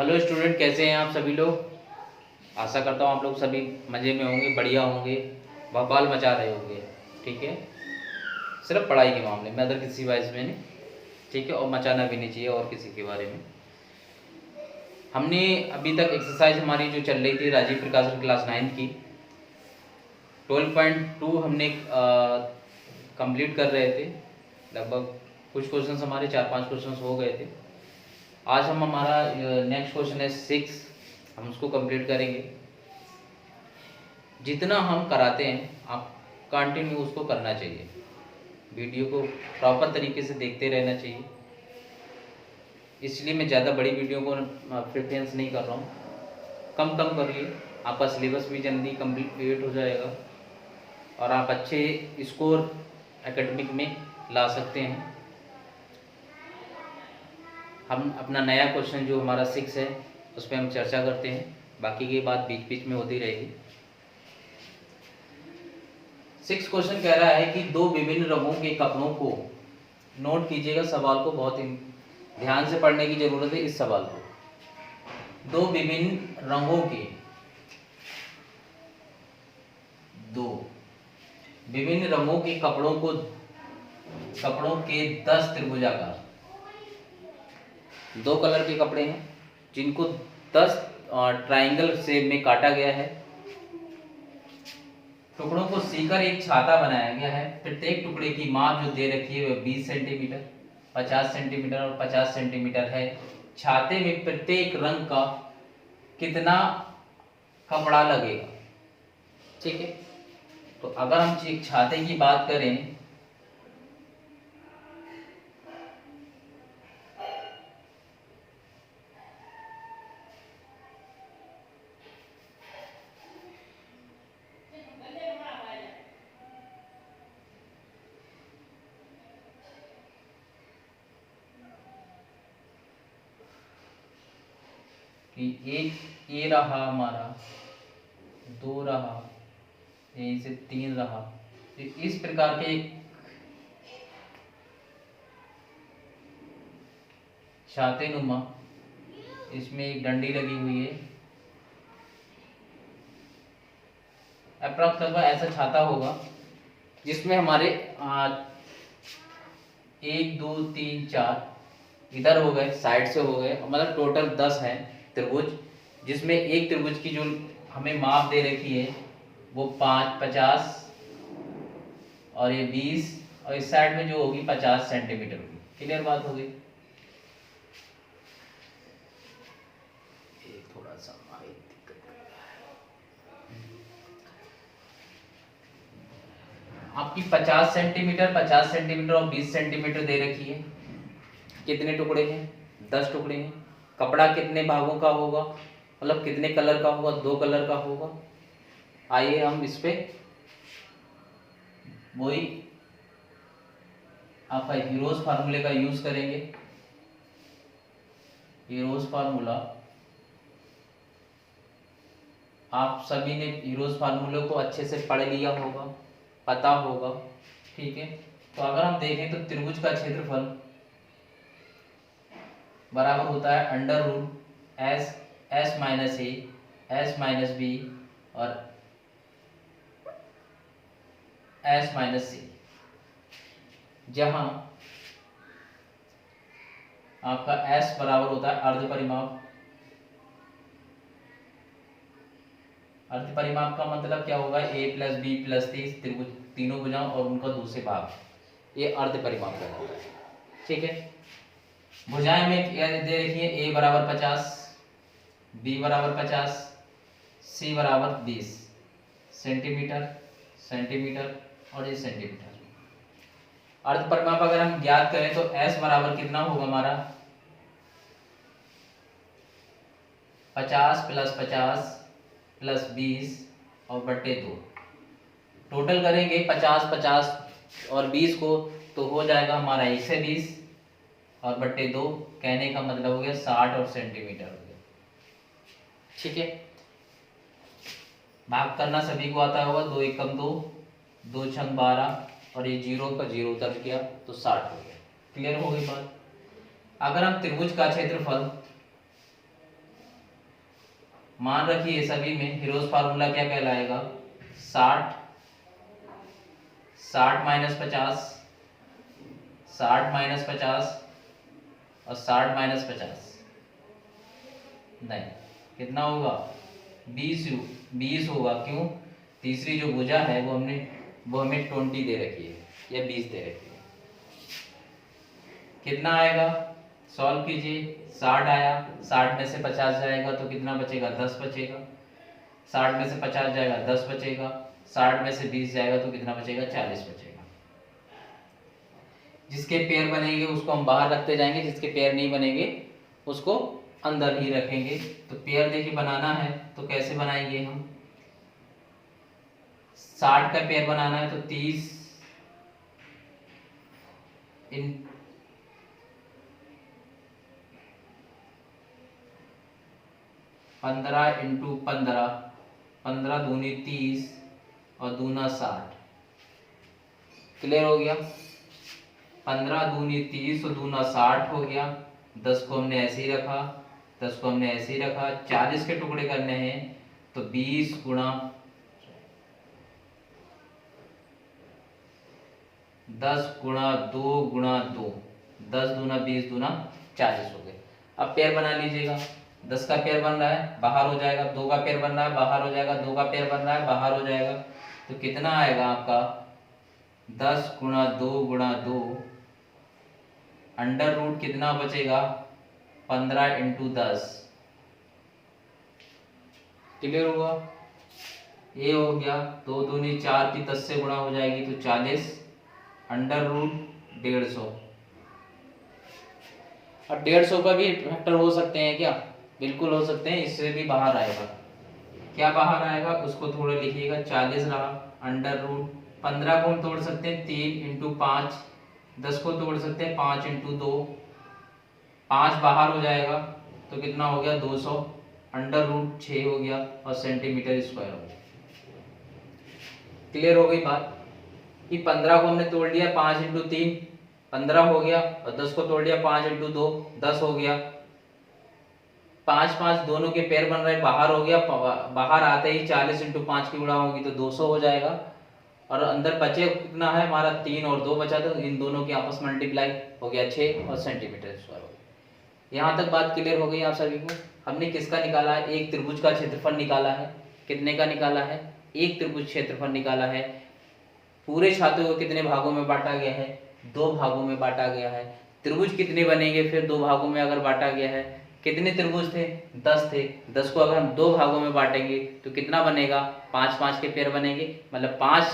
Hello student, कैसे हैं आप सभी लोग। आशा करता हूँ आप लोग सभी मज़े में होंगे, बढ़िया होंगे, बवाल मचा रहे होंगे। ठीक है, सिर्फ पढ़ाई के मामले में, अदर किसी वाइज में नहीं। ठीक है, और मचाना भी नहीं चाहिए और किसी के बारे में। हमने अभी तक एक्सरसाइज हमारी जो चल रही थी राजीव प्रकाशन क्लास 9 की 12.2 हमने कंप्लीट कर रहे थे। लगभग कुछ क्वेश्चंस हमारे 4-5 क्वेश्चंस हो गए थे। आज हम हमारा नेक्स्ट क्वेश्चन है 6, हम उसको कंप्लीट करेंगे। जितना हम कराते हैं आप कंटिन्यू उसको करना चाहिए, वीडियो को प्रॉपर तरीके से देखते रहना चाहिए। इसलिए मैं ज़्यादा बड़ी वीडियो को प्रेफरेंस नहीं कर रहा हूँ, कम कम करिए, आपका सिलेबस भी जल्दी कंप्लीट हो जाएगा और आप अच्छे स्कोर एकेडमिक में ला सकते हैं। हम अपना नया क्वेश्चन जो हमारा 6 है उस पर हम चर्चा करते हैं, बाकी की बात बीच बीच में होती रहेगी। 6 क्वेश्चन कह रहा है कि दो विभिन्न रंगों के कपड़ों को, नोट कीजिएगा सवाल को, बहुत ध्यान से पढ़ने की जरूरत है इस सवाल को। दो विभिन्न रंगों के, दो विभिन्न रंगों के कपड़ों के 10 त्रिभुजाकार, दो कलर के कपड़े हैं जिनको 10 ट्रायंगल शेप में काटा गया है। टुकड़ों को सीकर एक छाता बनाया गया है। प्रत्येक टुकड़े की माप जो दे रखी है वह 20 सेंटीमीटर, 50 सेंटीमीटर और 50 सेंटीमीटर है। छाते में प्रत्येक रंग का कितना कपड़ा लगेगा। ठीक है, तो अगर हम एक छाते की बात करें कि एक ये रहा हमारा, 2 रहा, यहीं से 3 रहा, तो इस प्रकार के एक छाते नुमा, इसमें एक डंडी लगी हुई है। अप्रॉक्स लगभग ऐसा छाता होगा जिसमें हमारे 1 2 3 4 इधर हो गए, साइड से हो गए, मतलब टोटल 10 है त्रिभुज, जिसमें एक त्रिभुज की जो हमें माप दे रखी है वो 5 50 और ये 20 और इस साइड में जो होगी 50 सेंटीमीटर होगी। क्लियर बात हो गई। थोड़ा सा आपकी 50 सेंटीमीटर 50 सेंटीमीटर और 20 सेंटीमीटर दे रखी है। कितने टुकड़े हैं? 10 टुकड़े हैं। कपड़ा कितने भागों का होगा, मतलब कितने कलर का होगा? 2 कलर का होगा। आइए हम इस पे वही आपका हीरोज फार्मूले का यूज करेंगे। हीरोज फार्मूला, आप सभी ने हीरोज फार्मूले को अच्छे से पढ़ लिया होगा, पता होगा। ठीक है, तो अगर हम देखें तो त्रिभुज का क्षेत्रफल बराबर होता है under root s minus a s minus b और एस माइनस सी, जहां आपका एस बराबर होता है अर्ध परिमाप। अर्ध परिमाप का मतलब क्या होगा? ए प्लस बी प्लस सी, त्रिभुज तीनों भुजाओं और उनका दूसरे भाग, ये अर्ध परिमाप कहलाता है। ठीक है, भुजाएं में दे रखी है ए बराबर 50, बी बराबर 50, सी बराबर 20 सेंटीमीटर सेंटीमीटर और ये सेंटीमीटर। अर्ध परिमाप अगर हम ज्ञात करें तो एस बराबर कितना होगा हमारा? 50 प्लस 50 प्लस 20 और बट्टे 2। टोटल करेंगे 50 50 और 20 को तो हो जाएगा हमारा 120 और बट्टे 2, कहने का मतलब हो गया 60 और सेंटीमीटर हो गया। ठीक है, भाग करना सभी को आता होगा। 2 एकम 2, 2 छंग 12 और ये 0 का 0 उतर गया तो 60 हो गया। क्लियर हो गई बात। अगर हम त्रिभुज का क्षेत्रफल मान रखिए सभी में हीरोज फार्मूला क्या कहलाएगा, 60 60 माइनस 50, 60 माइनस 50 और 60 माइनस 50, नहीं कितना होगा 20 होगा। क्यों, तीसरी जो भुजा है वो हमें 20 दे रखी है या 20 दे रखी है। कितना आएगा, सॉल्व कीजिए, 60 आया, 60 में से 50 जाएगा तो कितना बचेगा, 10 बचेगा। 60 में से 50 जाएगा 10 बचेगा। 60 में से 20 जाएगा तो कितना बचेगा, 40 बचेगा। जिसके पेयर बनेंगे उसको हम बाहर रखते जाएंगे, जिसके पेयर नहीं बनेंगे उसको अंदर ही रखेंगे। तो पेयर देखिए बनाना है तो कैसे बनाएंगे हम, 60 का पेयर बनाना है तो 30 इन 15 इंटू 15, 15 दूनी 30 और दूना 60। क्लियर हो गया, 15 दूनी 30 और दूना 60 हो गया। 10 को हमने ऐसे ही रखा, 10 को हमने ऐसे ही रखा। 40 के टुकड़े करने हैं तो 20 गुणा 10 गुणा 2 गुणा 2, 10 दूना 20 दूना 40 हो गए। अब पेयर बना लीजिएगा, 10 का पेयर बन रहा है बाहर हो जाएगा, 2 का पेयर बन रहा है बाहर हो जाएगा, 2 का पेयर बन रहा है बाहर हो जाएगा। तो कितना आएगा आपका, 10 गुणा 2 गुणा 2, अंडर रूट कितना बचेगा, 15 इंटू 10। क्लियर हुआ, ये हो गया। 2 दूनी 4 की 10 से गुणा हो जाएगी तो 40, अंडर रूट 150। अब 150 का भी फैक्टर हो सकते हैं क्या, बिल्कुल हो सकते हैं, इससे भी बाहर आएगा। क्या बाहर आएगा उसको थोड़ा लिखिएगा, 40 रहा, अंडर रूट 15 को हम तोड़ सकते हैं 3 इंटू 5, 10 को तोड़ सकते हैं 5 इंटू 2, 5 बाहर हो जाएगा तो कितना हो गया 200, अंडर रूट 6 हो गया और सेंटीमीटर स्क्वायर हो गया। क्लियर हो गई बात कि 15 को हमने तोड़ लिया 5 इंटू 3 15 हो गया और 10 को तोड़ लिया 5 इंटू 2 10 हो गया। 5 5 दोनों के पेयर बन रहे बाहर हो गया, बाहर आते ही 40 इंटू 5 की गुणा होगी तो 200 हो जाएगा। और अंदर बचे कितना है हमारा 3 और 2 बचा, तो इन दोनों के आपस मल्टीप्लाई हो गया 6 और सेंटीमीटर स्क्वायर हो गया। यहाँ तक बात क्लियर हो गई आप सभी को। हमने किसका निकाला है, एक त्रिभुज का क्षेत्रफल निकाला है। कितने का निकाला है, एक त्रिभुज क्षेत्रफल निकाला है। पूरे छात्रों को कितने भागों में बांटा गया है, 2 भागों में बांटा गया है। त्रिभुज कितने बनेंगे फिर 2 भागों में अगर बांटा गया है, कितने त्रिभुज थे 10 थे, 10 को अगर हम 2 भागों में बांटेंगे तो कितना बनेगा 5 5 के पेयर बनेंगे, मतलब 5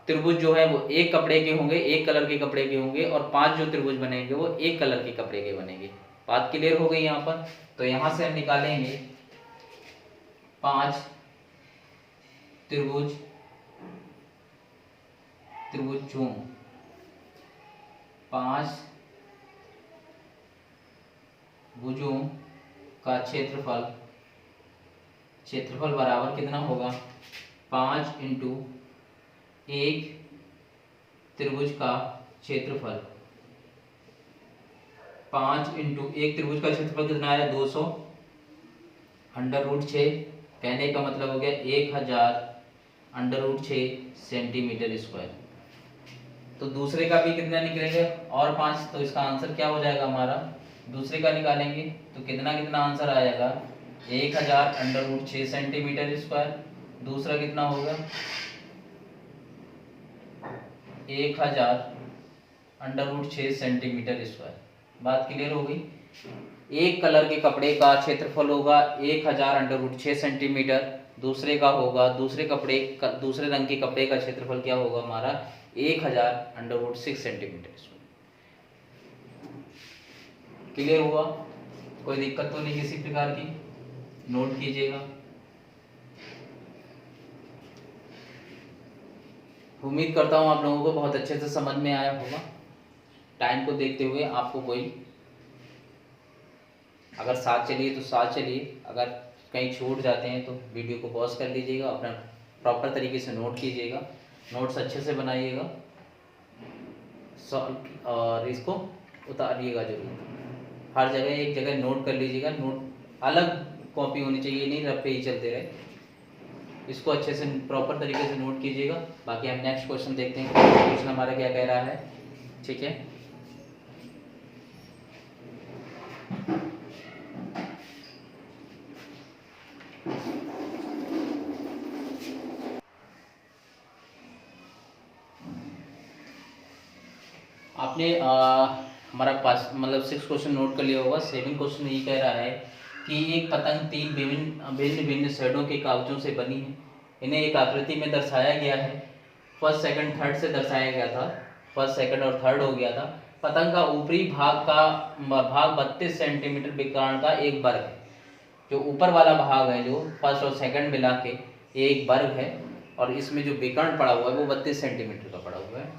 त्रिभुज जो है वो एक कपड़े के होंगे, एक कलर के कपड़े के होंगे, और 5 जो त्रिभुज बनेंगे वो एक कलर के कपड़े के बनेंगे। बात क्लियर हो गई यहाँ पर। तो यहाँ से हम निकालेंगे 5 त्रिभुजों 5 भुजों का क्षेत्रफल बराबर कितना होगा 5 इंटू एक त्रिभुज का क्षेत्रफल। 5 इंटू एक त्रिभुज का क्षेत्रफल कितना आया 200, अंडर रूट 6, कहने का मतलब हो गया 1000 अंडर रूट 6 सेंटीमीटर स्क्वायर। तो दूसरे का भी कितना निकलेंगे और 5, तो इसका आंसर क्या हो जाएगा हमारा, दूसरे का निकालेंगे तो कितना कितना आंसर आएगा 1000 अंडर रूट 6 सेंटीमीटर स्क्वायर। दूसरा कितना होगा 1000 अंडर रूट 6 सेंटीमीटर स्क्वायर। बात क्लियर हो गई। एक कलर के कपड़े का क्षेत्रफल होगा 1000 अंडर रूट 6 सेंटीमीटर, दूसरे का होगा दूसरे रंग के कपड़े का क्षेत्रफल क्या होगा हमारा 1000 अंडर रूट 6 सेंटीमीटर। क्लियर हुआ, कोई दिक्कत तो नहीं किसी प्रकार की, नोट कीजिएगा। उम्मीद करता हूँ आप लोगों को बहुत अच्छे से समझ में आया होगा। टाइम को देखते हुए आपको कोई अगर साथ चलिए तो साथ चलिए, अगर कहीं छूट जाते हैं तो वीडियो को पॉज कर लीजिएगा, अपना प्रॉपर तरीके से नोट कीजिएगा, नोट्स अच्छे से बनाइएगा और इसको उतारिएगा जरूर। हर जगह एक जगह नोट कर लीजिएगा, नोट अलग कॉपी होनी चाहिए, नहीं रफ पे ही चलते रहे। इसको अच्छे से प्रॉपर तरीके से नोट कीजिएगा। बाकी हम नेक्स्ट क्वेश्चन देखते हैं, क्वेश्चन हमारा क्या कह रहा है। ठीक है, आपने हमारा पास मतलब 6 क्वेश्चन नोट कर लिया होगा। 7 क्वेश्चन ये कह रहा है कि एक पतंग 3 भिन्न भिन्न शेडों के कागजों से बनी है, इन्हें एक आकृति में दर्शाया गया है। फर्स्ट सेकंड थर्ड से दर्शाया गया था, फर्स्ट सेकंड और थर्ड हो गया था। पतंग का ऊपरी भाग 32 सेंटीमीटर विकर्ण का एक वर्ग है। जो ऊपर वाला भाग है, जो फर्स्ट और सेकंड मिला के ये एक वर्ग है, और इसमें जो विकर्ण पड़ा हुआ है वो 32 सेंटीमीटर का पड़ा हुआ है।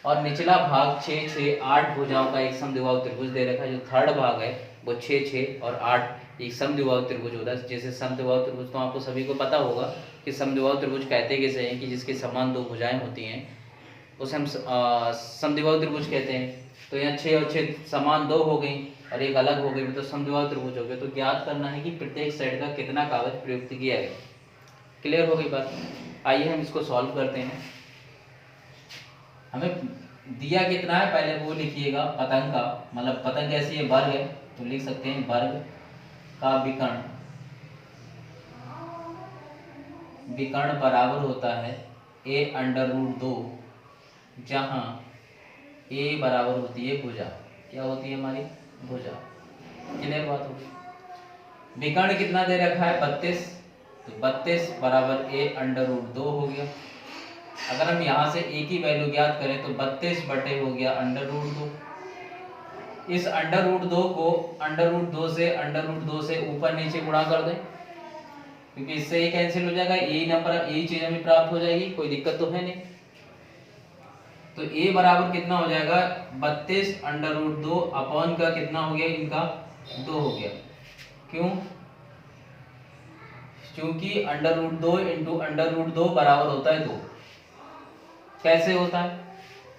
और निचला भाग 6 6 8 भुजाओं का एक समद्विबाहु त्रिभुज दे रखा है। जो थर्ड भाग है वो 6 6 और 8 एक समद्विबाहु त्रिभुज होता है। जैसे समद्विबाहु त्रिभुज तो आपको सभी को पता होगा कि समद्विबाहु त्रिभुज कहते किसे हैं, कि जिसके समान दो भुजाएं होती हैं उसे हम समद्विबाहु त्रिभुज कहते हैं। तो यहाँ 6 और 6 समान दो हो गई और एक अलग हो गई, तो समद्विबाहु त्रिभुज हो गया। तो ज्ञात करना है कि प्रत्येक साइड का कितना कागज प्रयुक्त किया गया। क्लियर हो गई बात? आइए हम इसको सॉल्व करते हैं। हमें दिया कितना है पहले वो लिखिएगा। पतंग का मतलब पतंग कैसी है, वर्ग है, तो लिख सकते हैं वर्ग का विकर्ण बराबर होता है a√2, जहां a बराबर होती है भुजा। क्या होती है हमारी? भुजा। क्लियर बात होगी। विकर्ण कितना दे रखा है? 32, तो 32 बराबर a√2 हो गया। अगर हम यहाँ से a की वैल्यू ज्ञात करें तो 32 बटे हो गया √2। इस √2 को √2 से ऊपर नीचे गुणा कर दें, क्योंकि इससे ये कैंसिल हो जाएगा। यही नंबर, यही चीज हमें प्राप्त हो जाएगी, कोई दिक्कत तो है नहीं। तो a बराबर कितना हो जाएगा? 32 √2 अपॉन का कितना हो गया? इनका 2 हो गया। क्यों? क्योंकि √2 इंटू √2 बराबर होता है 2। कैसे होता है?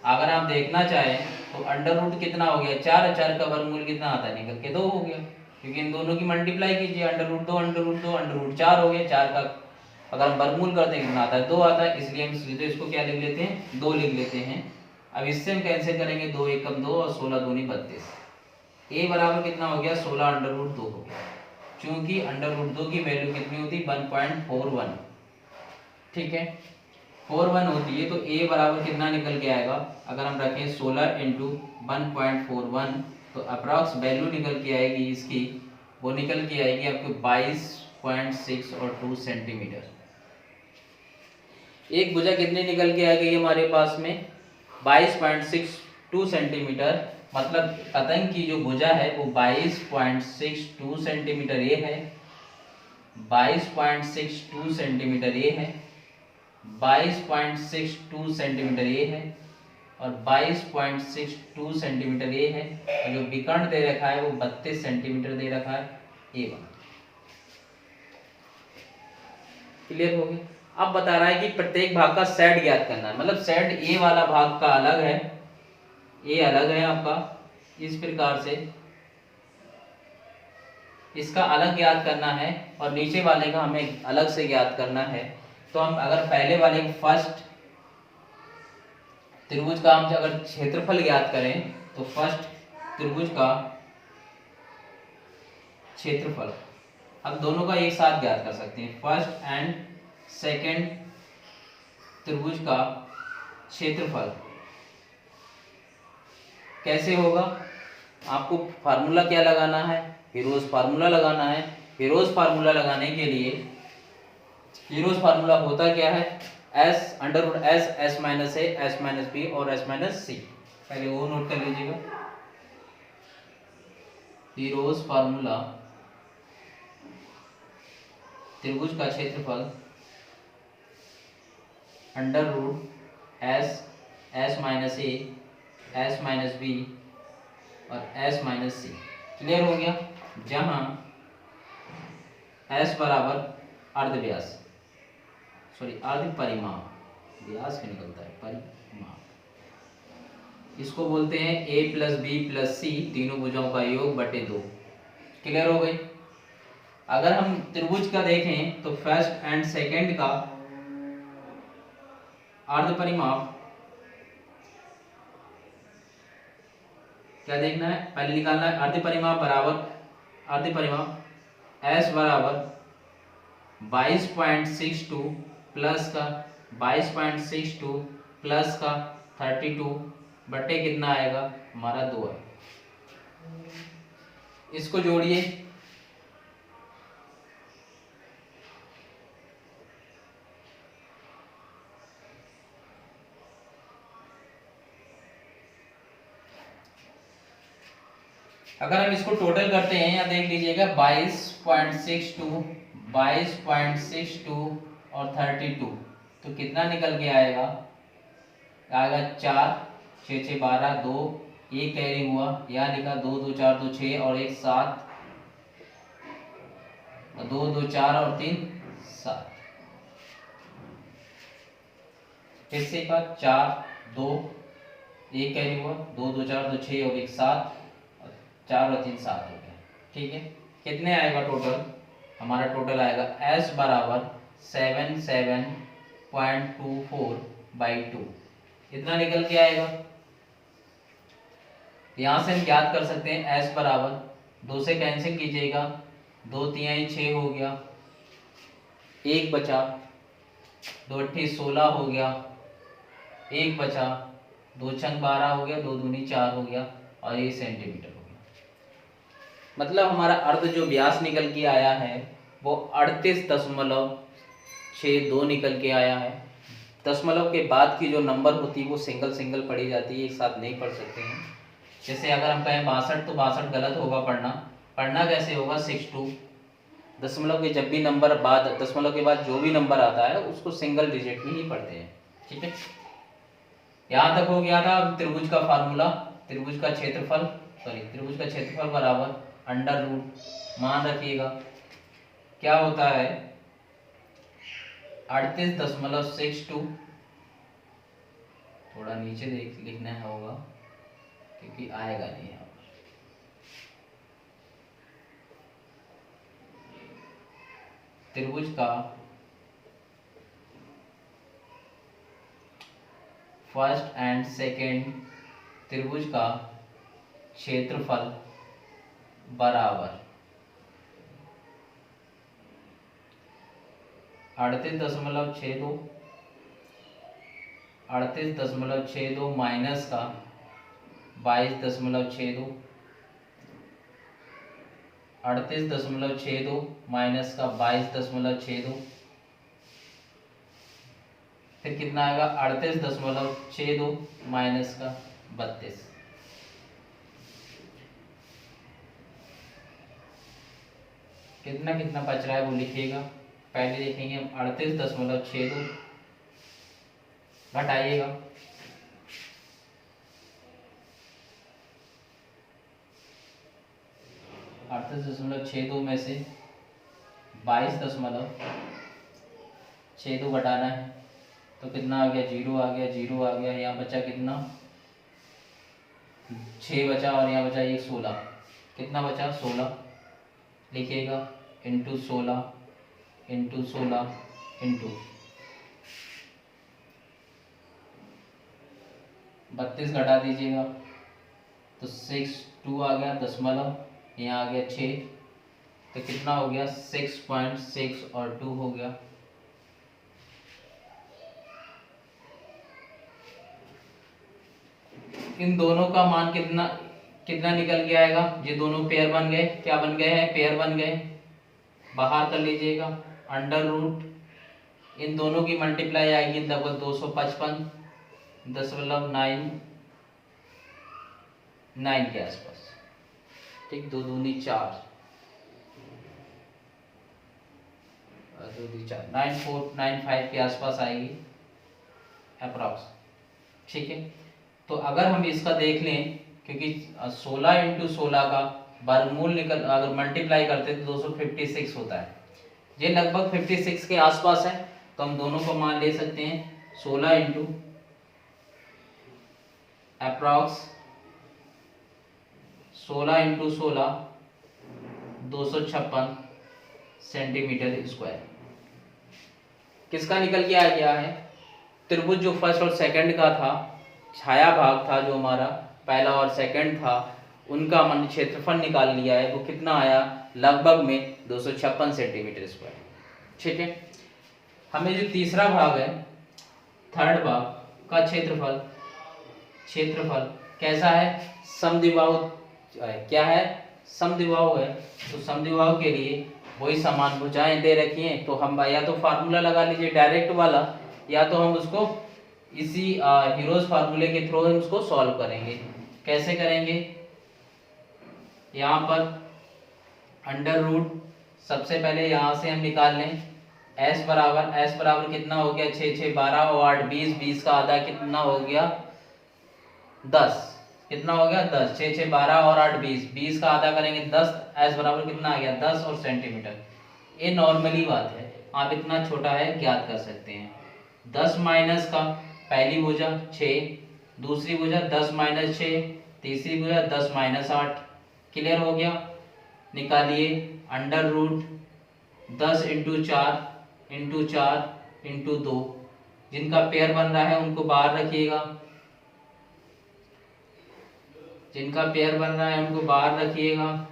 अगर आप देखना चाहें तो √ कितना हो गया? 4, 4 का वर्गमूल कितना आता है? निकल के 2 हो गया, क्योंकि इन दोनों की मल्टीप्लाई कीजिए। √2 4 हो गया। 4 का अगर हम वर्गमूल करते हैं कितना आता है? 2 आता है। इसलिए हम सीधे इसको क्या लिख लेते हैं? 2 लिख लेते हैं। अब इससे हम कैंसिल करेंगे, 2 एकम 2 और 16 दूनी 32। a बराबर कितना हो गया? 16 √2 हो गया, क्योंकि √2 की वैल्यू कितनी होती है? 1.41। ठीक है, 41 होती है। तो a बराबर कितना निकल के आएगा? अगर हम रखें 16 इंटू 1.41, तो अप्रॉक्स वैल्यू निकल के आएगी इसकी, वो निकल के आएगी आपको 22.6 और 2 सेंटीमीटर। एक भुजा कितनी निकल के आ गई हमारे पास में? 22.62 सेंटीमीटर। मतलब पतंग की जो भुजा है वो 22.62 सेंटीमीटर ये है, 22.62 सेंटीमीटर ये है, 22.62 सेंटीमीटर ये है, और 22.62 सेंटीमीटर ये है। और जो विकर्ण दे रखा है वो 32 सेंटीमीटर दे रखा है A1। क्लियर हो गया? अब बता रहा है कि प्रत्येक भाग का सेट ज्ञात करना है। मतलब सेट A वाला भाग का अलग है, A अलग है आपका, इस प्रकार से इसका अलग ज्ञात करना है, और नीचे वाले का हमें अलग से ज्ञात करना है। तो हम अगर पहले वाले फर्स्ट त्रिभुज का हम अगर क्षेत्रफल ज्ञात करें, तो फर्स्ट त्रिभुज का क्षेत्रफल हम दोनों का एक साथ ज्ञात कर सकते हैं। फर्स्ट एंड सेकंड त्रिभुज का क्षेत्रफल कैसे होगा? आपको फार्मूला क्या लगाना है? हीरोज फार्मूला लगाना है। हीरोज फार्मूला लगाने के लिए हीरोज फार्मूला होता क्या है? S S minus A, S minus B और S माइनस C। पहले वो नोट कर लीजिएगा। हीरोज फार्मूला त्रिभुज का क्षेत्रफल √S minus A, S minus B और S माइनस C। क्लियर हो गया? जहां S बराबर अर्ध व्यास, अर्ध परिमाप, व्यास क्यों निकलता है? परिमाप। इसको बोलते हैं A plus B plus C, तीनों भुजाओं का योग बटे 2। क्लियर हो गई? अगर हम त्रिभुज का देखें तो फर्स्ट एंड सेकंड का अर्ध परिमाप क्या देखना है, पहले निकालना है अर्ध परिमाप बराबर अर्ध परिमाप S बराबर 22.62 प्लस का 22.62 प्लस का 32 बटे कितना आएगा हमारा 2 है। इसको जोड़िए, अगर हम इसको टोटल करते हैं या देख लीजिएगा 22.62 और 32 तो कितना निकल के आएगा, आएगा 4 6 6 12 2 एक कैरी हुआ, यहाँ लिखा 2 2 4 2 6 और 1 7 2 2 4 और 3 7 फिर से एक बार 4 2 एक कैरी हुआ 2 2 4 2 6 और 1 7 4 और 3 7 हो गया। ठीक है, कितने आएगा टोटल, हमारा टोटल आएगा S बराबर 77.24/2 इतना निकल के आएगा। यहाँ से हम ज्ञात कर सकते हैं S बराबर 2 से कैंसिल कीजिएगा, 2 3 6 हो गया, 1 बचा, 2 8 16 हो गया, 1 बचा, 2 6 12 हो गया, 2 दूनी 4 हो गया और ये सेंटीमीटर हो गया। मतलब हमारा अर्ध जो व्यास निकल के आया है वो 38.62 निकल के आया है। दशमलव के बाद की जो नंबर होती है वो सिंगल सिंगल पढ़ी जाती है, एक साथ नहीं पढ़ सकते हैं। जैसे अगर हम कहें 62 तो 62 गलत होगा, पढ़ना कैसे होगा 62। दशमलव के जब भी नंबर बाद दशमलव के बाद जो भी नंबर आता है उसको सिंगल डिजिट में ही पढ़ते हैं। ठीक है, यहाँ तक हो गया था। त्रिभुज का फार्मूला, त्रिभुज का क्षेत्रफल बराबर अंडर रूट, मान रखिएगा क्या होता है 38.62, थोड़ा नीचे देख लिखना होगा क्योंकि आएगा नहीं यहाँ पर। त्रिभुज का फर्स्ट एंड सेकंड त्रिभुज का क्षेत्रफल बराबर 38.62 माइनस का 22.62, 38.62 माइनस का 22.62, फिर कितना आएगा 38.62 माइनस का 32। कितना कितना बच रहा है वो लिखिएगा। पहले देखेंगे हम 38.62 घटाइएगा, 38.62 में से 22.62 घटाना है तो कितना आ गया, 0 आ गया, 0 आ गया। यहाँ बचा कितना 6 बचा और यहाँ बचा 1 16, कितना बचा 16 लिखिएगा, इंटू 16 इंटू 16 इंटू 32 घटा दीजिएगा तो 6 2 आ गया दशमलव, यहाँ आ गया 6 तो कितना हो गया 6.6 और 2 हो गया। इन दोनों का मान कितना कितना निकल के आएगा, ये दोनों पेयर बन गए, क्या बन गए हैं, पेयर बन गए। बाहर कर लीजिएगा अंडर रूट, इन दोनों की मल्टीप्लाई आएगी लगभग 255.9 के आसपास। ठीक, 2 दूनी 4, 9495 के आसपास आएगी अप्रॉक्स। ठीक है, तो अगर हम इसका देख लें, क्योंकि 16 इंटू 16 का वर्गमूल निकल अगर मल्टीप्लाई करते तो 256 होता है, ये लगभग 56 के आसपास है। तो हम दोनों को मान ले सकते हैं 16 into approx 16 into 16 256 centimetre square. किसका निकल के आ गया है? त्रिभुज जो फर्स्ट और सेकंड का था, छाया भाग था जो हमारा पहला और सेकंड था, उनका मन क्षेत्रफल निकाल लिया है। वो कितना आया? लगभग में 256 सेंटीमीटर स्क्वायर। ठीक है। हमें जो तीसरा भाग है, थर्ड भाग का क्षेत्रफल कैसा है? समद्विबाहु क्या है? समद्विबाहु है। तो समद्विबाहु के लिए वही समान भुजाएं दे रखी हैं, तो हम या तो फार्मूला लगा लीजिए डायरेक्ट वाला, या तो हम उसको इसी हीरोज फार्मूले के थ्रू हम उसको सॉल्व करेंगे। कैसे करेंगे? यहाँ पर अंडर रूट सबसे पहले यहाँ से हम निकाल लें। s बराबर कितना हो गया? 6 6 12 और 8 20, 20 का आधा कितना हो गया? 10। कितना हो गया? 10। 6 6 12 और 8 20, 20 का आधा करेंगे 10। s बराबर कितना आ गया? 10 और सेंटीमीटर। ये नॉर्मली बात है, आप इतना छोटा है ज्ञात कर सकते हैं। 10 माइनस का पहली भुजा 6, दूसरी भुजा 10 माइनस 6, तीसरी भुजा 10 माइनस 8। क्लियर हो गया? निकालिए under root 10 into 4 into 4 into 2। जिनका पेयर बन रहा है उनको बाहर रखिएगा, जिनका पेयर बन रहा है उनको बाहर रखिएगा।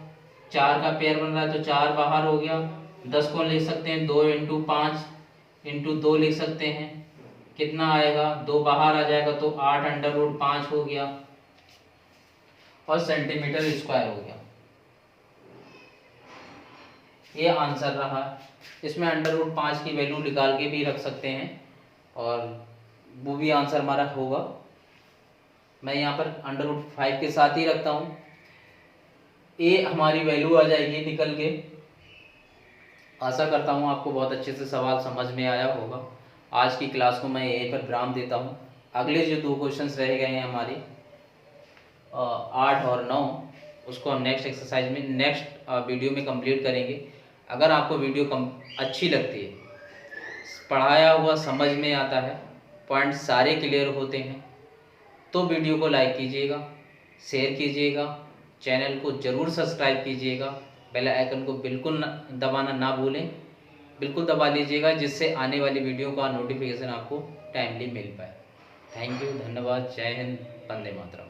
4 का पेयर बन रहा है तो 4 बाहर हो गया। 10 को लिख सकते हैं 2 इंटू 5 इंटू 2 लिख सकते हैं। कितना आएगा? 2 बाहर आ जाएगा तो 8 अंडर रूट 5 हो गया और सेंटीमीटर स्क्वायर हो गया। ये आंसर रहा। इसमें अंडर रूट 5 की वैल्यू निकाल के भी रख सकते हैं और वो भी आंसर हमारा होगा। मैं यहाँ पर अंडर रूट 5 के साथ ही रखता हूँ। ए हमारी वैल्यू आ जाएगी निकल के। आशा करता हूँ आपको बहुत अच्छे से सवाल समझ में आया होगा। आज की क्लास को मैं यहीं पर विराम देता हूँ। अगले जो 2 क्वेश्चंस रह गए हैं हमारे 8 और 9, उसको हम नेक्स्ट एक्सरसाइज में नेक्स्ट वीडियो में कंप्लीट करेंगे। अगर आपको वीडियो अच्छी लगती है, पढ़ाया हुआ समझ में आता है, पॉइंट सारे क्लियर होते हैं, तो वीडियो को लाइक कीजिएगा, शेयर कीजिएगा, चैनल को ज़रूर सब्सक्राइब कीजिएगा, बेल आइकन को बिल्कुल दबाना ना भूलें, बिल्कुल दबा लीजिएगा, जिससे आने वाली वीडियो का नोटिफिकेशन आपको टाइमली मिल पाए। थैंक यू, धन्यवाद, जय हिंद, वंदे मातरम।